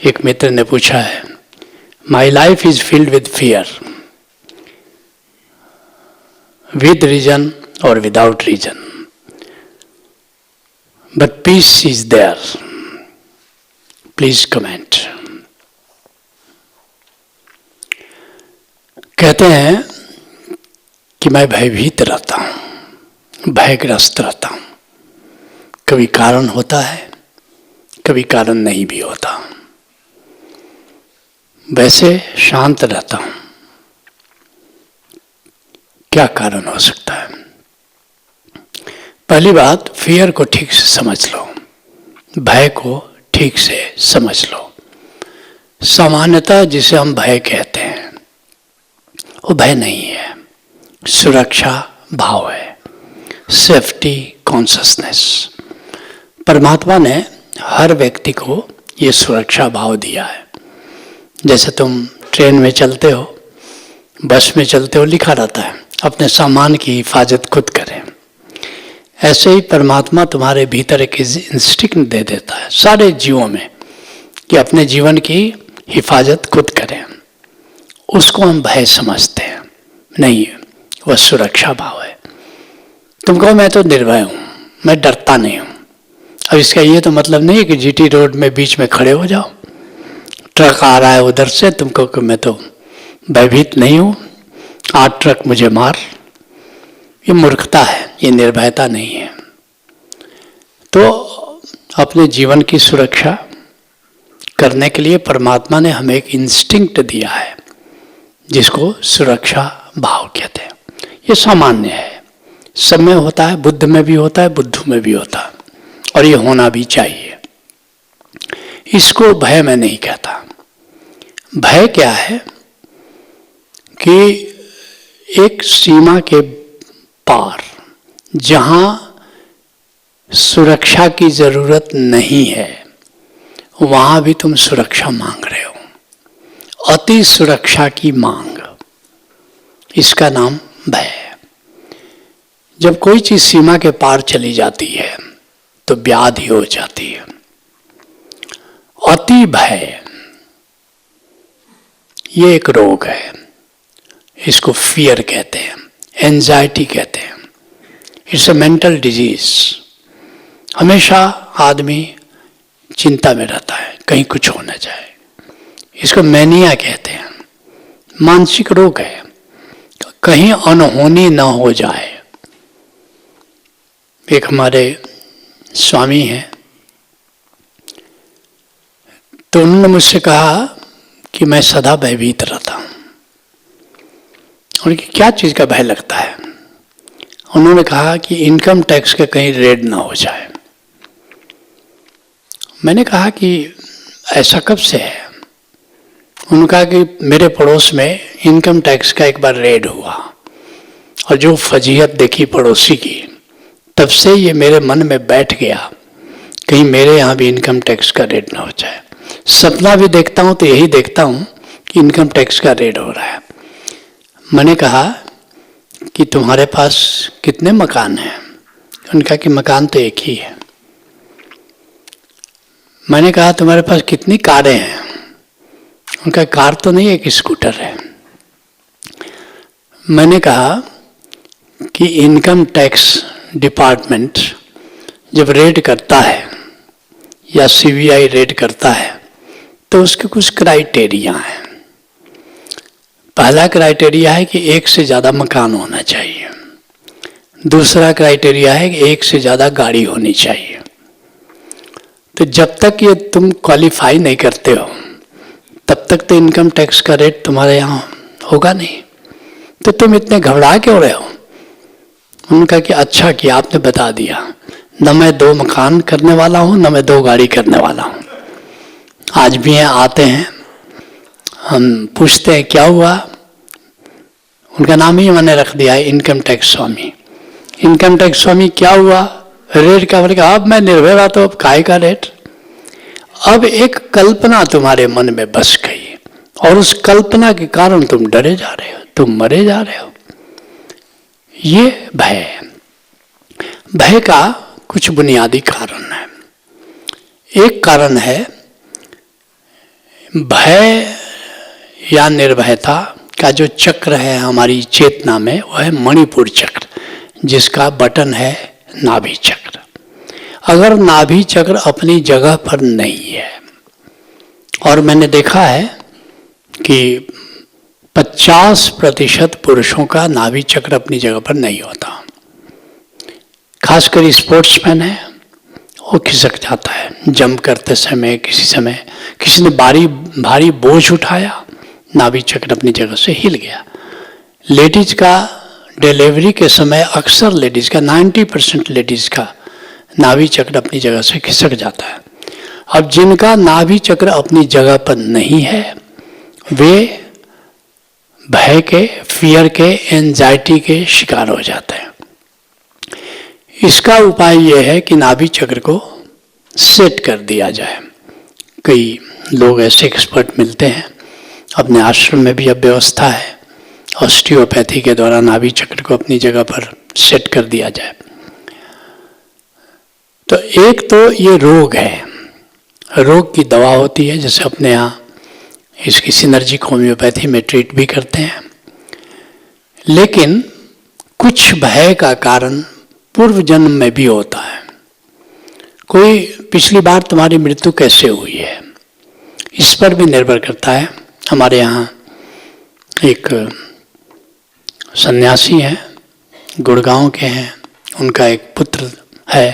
एक मित्र ने पूछा है, my life is filled with fear, with reason और without reason, but peace is there, please comment. कहते हैं कि मैं भयभीत रहता हूं, भयग्रस्त रहता हूं। कभी कारण होता है, कभी कारण नहीं भी होता। वैसे शांत रहता हूं, क्या कारण हो सकता है? पहली बात, फियर को ठीक से समझ लो, भय को ठीक से समझ लो। सामान्यतः जिसे हम भय कहते हैं वो भय नहीं है, सुरक्षा भाव है, सेफ्टी कॉन्शसनेस। परमात्मा ने हर व्यक्ति को ये सुरक्षा भाव दिया है। जैसे तुम ट्रेन में चलते हो, बस में चलते हो, लिखा रहता है अपने सामान की हिफाजत खुद करें। ऐसे ही परमात्मा तुम्हारे भीतर एक इंस्टिंक्ट दे देता है सारे जीवों में कि अपने जीवन की हिफाजत खुद करें। उसको हम भय समझते हैं, नहीं, वह सुरक्षा भाव है। तुम कहो मैं तो निर्भय हूं, मैं डरता नहीं हूं। अब इसका ये तो मतलब नहीं है कि जीटी रोड में बीच में खड़े हो जाओ, ट्रक आ रहा है उधर से, तुम कहो कि मैं तो भयभीत नहीं हूं, 8 ट्रक मुझे मार। ये मूर्खता है, ये निर्भयता नहीं है। तो अपने जीवन की सुरक्षा करने के लिए परमात्मा ने हमें एक इंस्टिंक्ट दिया है जिसको सुरक्षा भाव कहते हैं। ये सामान्य है, सब में होता है, बुद्ध में भी होता है, बुद्धू में भी होता है, और ये होना भी चाहिए। इसको भय मैं नहीं कहता। भय क्या है कि एक सीमा के पार जहां सुरक्षा की जरूरत नहीं है वहां भी तुम सुरक्षा मांग रहे हो, अति सुरक्षा की मांग, इसका नाम भय है। जब कोई चीज सीमा के पार चली जाती है तो व्याधि हो जाती है। अति भय ये एक रोग है, इसको फियर कहते हैं, एंजाइटी कहते हैं। It's a mental disease. हमेशा आदमी चिंता में रहता है कहीं कुछ हो न जाए, इसको मैनिया कहते हैं, मानसिक रोग है, कहीं अनहोनी न हो जाए। एक हमारे स्वामी हैं, तो उन्होंने मुझसे कहा कि मैं सदा भयभीत रहता हूं। उनकी क्या चीज का भय लगता है? उन्होंने कहा कि इनकम टैक्स का कहीं रेड ना हो जाए। मैंने कहा कि ऐसा कब से है? उन्होंने कहा कि मेरे पड़ोस में इनकम टैक्स का एक बार रेड हुआ और जो फजीहत देखी पड़ोसी की, तब से ये मेरे मन में बैठ गया कहीं मेरे यहाँ भी इनकम टैक्स का रेड ना हो जाए। सपना भी देखता हूँ तो यही देखता हूँ कि इनकम टैक्स का रेड हो रहा है। मैंने कहा कि तुम्हारे पास कितने मकान हैं? उनका कि मकान तो एक ही है। मैंने कहा तुम्हारे पास कितनी कारें हैं? उनका कार तो नहीं, एक स्कूटर है। मैंने कहा कि इनकम टैक्स डिपार्टमेंट जब रेड करता है या सीबीआई रेड करता है तो उसके कुछ क्राइटेरिया हैं। पहला क्राइटेरिया है कि एक से ज़्यादा मकान होना चाहिए। दूसरा क्राइटेरिया है कि एक से ज़्यादा गाड़ी होनी चाहिए। तो जब तक ये तुम क्वालिफाई नहीं करते हो तब तक तो इनकम टैक्स का रेट तुम्हारे यहाँ होगा नहीं। तो तुम इतने घबरा क्यों रहे हो? उनका कि अच्छा किया आपने बता दिया, न मैं 2 मकान करने वाला हूँ, न मैं 2 गाड़ी करने वाला हूँ। आज भी हैं, आते हैं, हम पूछते हैं क्या हुआ। उनका नाम ही मैंने रख दिया है इनकम टैक्स स्वामी। इनकम टैक्स स्वामी क्या हुआ? रेट का बोलेगा अब मैं निर्भय रहा तो अब काहे का रेट? अब एक कल्पना तुम्हारे मन में बस गई और उस कल्पना के कारण तुम डरे जा रहे हो, तुम मरे जा रहे हो। ये भय है। भय का कुछ बुनियादी कारण है। एक कारण है भय या निर्भयता का जो चक्र है हमारी चेतना में, वह है मणिपुर चक्र, जिसका बटन है नाभि चक्र। अगर नाभि चक्र अपनी जगह पर नहीं है, और मैंने देखा है कि 50% पुरुषों का नाभि चक्र अपनी जगह पर नहीं होता, खासकर स्पोर्ट्समैन है, वो खिसक जाता है जंप करते समय, किसी ने भारी बोझ उठाया, नाभि चक्र अपनी जगह से हिल गया। लेडीज का डिलीवरी के समय अक्सर लेडीज का 90% लेडीज का नाभि चक्र अपनी जगह से खिसक जाता है। अब जिनका नाभि चक्र अपनी जगह पर नहीं है, वे भय के, फियर के, एंजाइटी के शिकार हो जाते हैं। इसका उपाय यह है कि नाभि चक्र को सेट कर दिया जाए। कई लोग ऐसे एक्सपर्ट मिलते हैं, अपने आश्रम में भी अब व्यवस्था है, ऑस्टियोपैथी के द्वारा नाभि चक्र को अपनी जगह पर सेट कर दिया जाए। तो एक तो ये रोग है, रोग की दवा होती है, जैसे अपने यहाँ इसकी सिनर्जिक होम्योपैथी में ट्रीट भी करते हैं। लेकिन कुछ भय का कारण पूर्व जन्म में भी होता है। कोई पिछली बार तुम्हारी मृत्यु कैसे हुई है, इस पर भी निर्भर करता है। हमारे यहाँ एक सन्यासी हैं, गुड़गांव के हैं, उनका एक पुत्र है।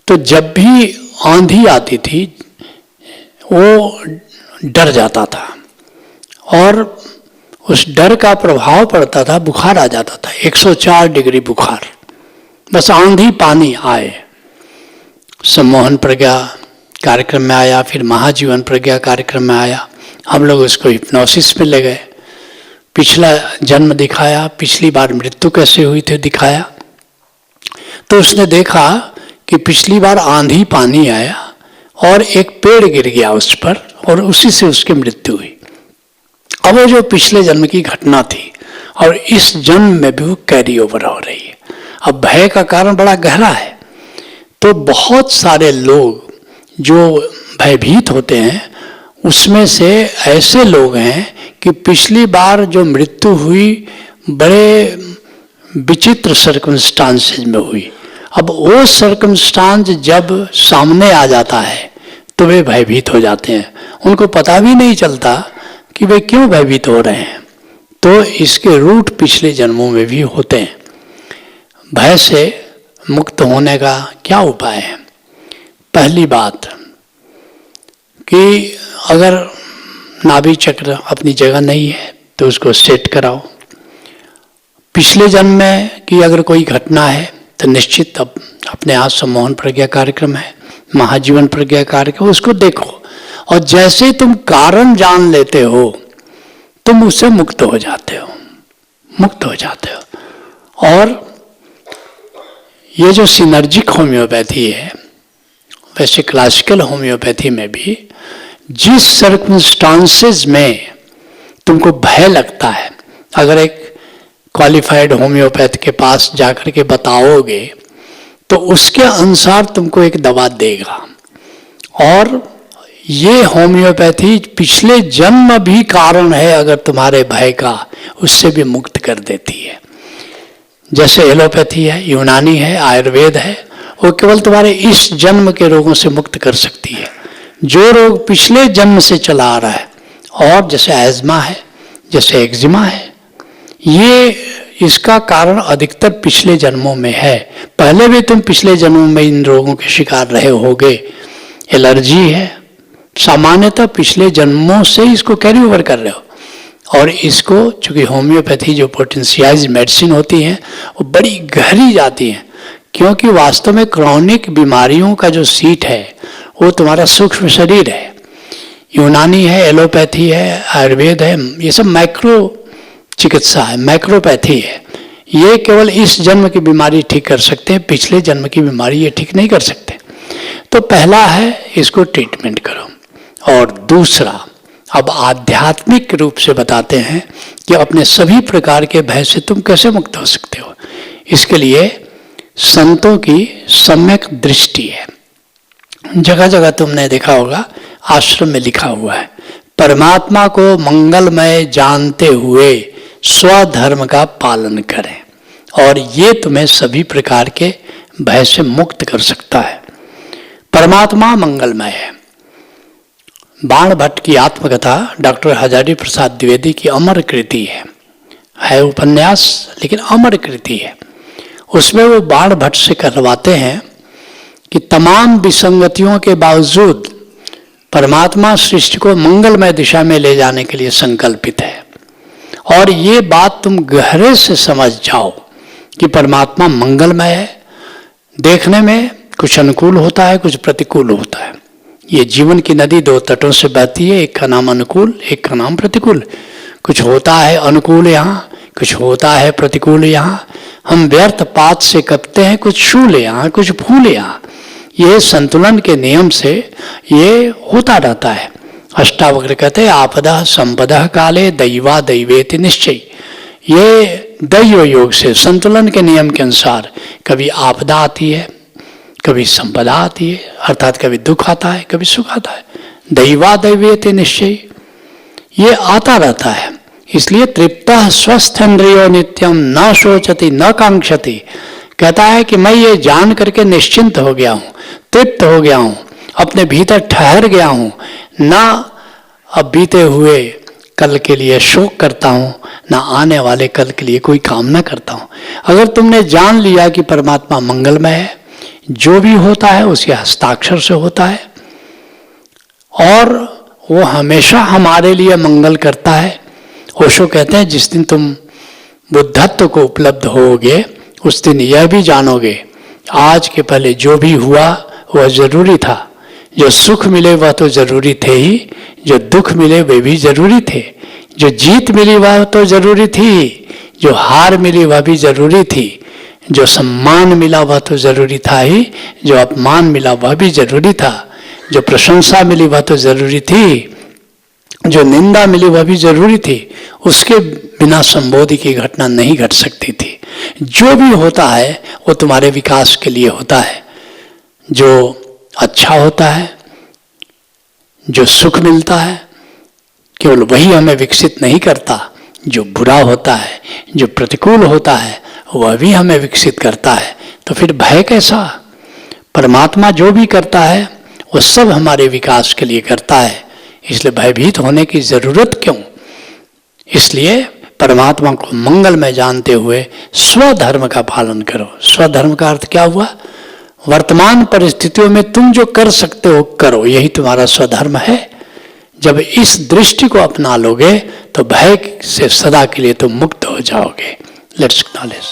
तो जब भी आंधी आती थी वो डर जाता था, और उस डर का प्रभाव पड़ता था, बुखार आ जाता था, 104 डिग्री बुखार, बस आंधी पानी आए। सम्मोहन प्रज्ञा कार्यक्रम में आया, फिर महाजीवन प्रज्ञा कार्यक्रम में आया, हम लोग उसको हिप्नोसिस में ले गए, पिछला जन्म दिखाया, पिछली बार मृत्यु कैसे हुई थी दिखाया। तो उसने देखा कि पिछली बार आंधी पानी आया और एक पेड़ गिर गया उस पर, और उसी से उसकी मृत्यु हुई। अब वो जो पिछले जन्म की घटना थी और इस जन्म में भी वो कैरी ओवर हो रही है। अब भय का कारण बड़ा गहरा है, तो बहुत सारे लोग जो भयभीत होते हैं, उसमें से ऐसे लोग हैं कि पिछली बार जो मृत्यु हुई बड़े विचित्र सर्कमस्टांसेस में हुई। अब वो सर्कमस्टांस जब सामने आ जाता है तो वे भयभीत हो जाते हैं, उनको पता भी नहीं चलता कि वे क्यों भयभीत हो रहे हैं। तो इसके रूट पिछले जन्मों में भी होते हैं। भय से मुक्त होने का क्या उपाय है? पहली बात कि अगर नाभि चक्र अपनी जगह नहीं है तो उसको सेट कराओ। पिछले जन्म में की अगर कोई घटना है तो निश्चित अब अपने यहाँ सम्मोहन प्रज्ञा कार्यक्रम है, महाजीवन प्रज्ञा कार्यक्रम, उसको देखो, और जैसे तुम कारण जान लेते हो तुम उससे मुक्त हो जाते हो, मुक्त हो जाते हो। और ये जो सिनर्जिक होम्योपैथी है, वैसे क्लासिकल होम्योपैथी में भी जिस सर्कमस्टांसेस में तुमको भय लगता है, अगर एक क्वालिफाइड होम्योपैथ के पास जाकर के बताओगे तो उसके अनुसार तुमको एक दवा देगा। और ये होम्योपैथी पिछले जन्म भी कारण है, अगर तुम्हारे भय का, उससे भी मुक्त कर देती है। जैसे एलोपैथी है, यूनानी है, आयुर्वेद है, वो केवल तुम्हारे इस जन्म के रोगों से मुक्त कर सकती है, जो रोग पिछले जन्म से चला आ रहा है। और जैसे एज्मा है, जैसे एक्जिमा है, ये इसका कारण अधिकतर पिछले जन्मों में है। पहले भी तुम पिछले जन्मों में इन रोगों के शिकार रहे होगे। एलर्जी है, सामान्यतः पिछले जन्मों से इसको कैरी ओवर कर रहे हो। और इसको चूंकि होम्योपैथी जो पोटेंशियाइज मेडिसिन होती है वो बड़ी गहरी जाती है, क्योंकि वास्तव में क्रॉनिक बीमारियों का जो सीट है वो तुम्हारा सूक्ष्म शरीर है। यूनानी है, एलोपैथी है, आयुर्वेद है, ये सब माइक्रो चिकित्सा है, माइक्रोपैथी है। ये केवल इस जन्म की बीमारी ठीक कर सकते हैं, पिछले जन्म की बीमारी ये ठीक नहीं कर सकते। तो पहला है इसको ट्रीटमेंट करो। और दूसरा, अब आध्यात्मिक रूप से बताते हैं कि अपने सभी प्रकार के भय से तुम कैसे मुक्त हो सकते हो। इसके लिए संतों की सम्यक दृष्टि है। जगह जगह तुमने देखा होगा आश्रम में लिखा हुआ है परमात्मा को मंगलमय जानते हुए स्वधर्म का पालन करें, और ये तुम्हें सभी प्रकार के भय से मुक्त कर सकता है। परमात्मा मंगलमय है। बाण भट्ट की आत्मकथा डॉक्टर हजारी प्रसाद द्विवेदी की अमर कृति है उपन्यास, लेकिन अमर कृति है। उसमें वो बाण भट्ट से करवाते हैं कि तमाम विसंगतियों के बावजूद परमात्मा सृष्टि को मंगलमय दिशा में ले जाने के लिए संकल्पित है। और ये बात तुम गहरे से समझ जाओ कि परमात्मा मंगलमय है। देखने में कुछ अनुकूल होता है, कुछ प्रतिकूल होता है। ये जीवन की नदी दो तटों से बहती है, एक का नाम अनुकूल, एक का नाम प्रतिकूल। कुछ होता है अनुकूल यहाँ, कुछ होता है प्रतिकूल यहाँ। हम व्यर्थ पात से कपते हैं, कुछ शूल यहाँ, कुछ फूल यहाँ। ये संतुलन के नियम से ये होता रहता है। अष्टावक्र कहते हैं आपदा संपदा काले दैवा दैवेति निश्चय। ये दैव योग से संतुलन के नियम के अनुसार कभी आपदा आती है, कभी संपदा आती है, अर्थात कभी दुख आता है, कभी सुख आता है। दैवा दैवेति निश्चय, ये आता रहता है। इसलिए तृप्तः स्वस्थेन्द्रियो नित्यम न शोचति न कांक्षति। कहता है कि मैं ये जान करके निश्चिंत हो गया हूँ, तृप्त हो गया हूँ, अपने भीतर ठहर गया हूँ, ना अब बीते हुए कल के लिए शोक करता हूँ, ना आने वाले कल के लिए कोई कामना करता हूँ। अगर तुमने जान लिया कि परमात्मा मंगलमय है, जो भी होता है उसके हस्ताक्षर से होता है, और वो हमेशा हमारे लिए मंगल करता है। ओशो कहते हैं जिस दिन तुम बुद्धत्व को उपलब्ध होगे उस दिन यह भी जानोगे आज के पहले जो भी हुआ वह जरूरी था। जो सुख मिले वह तो जरूरी थे ही, जो दुख मिले वे भी जरूरी थे। जो जीत मिली वह तो जरूरी थी, जो हार मिली वह भी जरूरी थी। जो सम्मान मिला वह तो जरूरी था ही, जो अपमान मिला वह भी जरूरी था। जो प्रशंसा मिली वह तो जरूरी थी, जो निंदा मिली वह भी जरूरी थी। उसके बिना संबोधि की घटना नहीं घट सकती थी। जो भी होता है वो तुम्हारे विकास के लिए होता है। जो अच्छा होता है, जो सुख मिलता है, केवल वही हमें विकसित नहीं करता। जो बुरा होता है, जो प्रतिकूल होता है, वह भी हमें विकसित करता है। तो फिर भय कैसा? परमात्मा जो भी करता है वो सब हमारे विकास के लिए करता है। इसलिए भयभीत होने की जरूरत क्यों? इसलिए परमात्मा को मंगलमय जानते हुए स्वधर्म का पालन करो। स्वधर्म का अर्थ क्या हुआ? वर्तमान परिस्थितियों में तुम जो कर सकते हो करो, यही तुम्हारा स्वधर्म है। जब इस दृष्टि को अपना लोगे तो भय से सदा के लिए तुम मुक्त हो जाओगे। Let's acknowledge.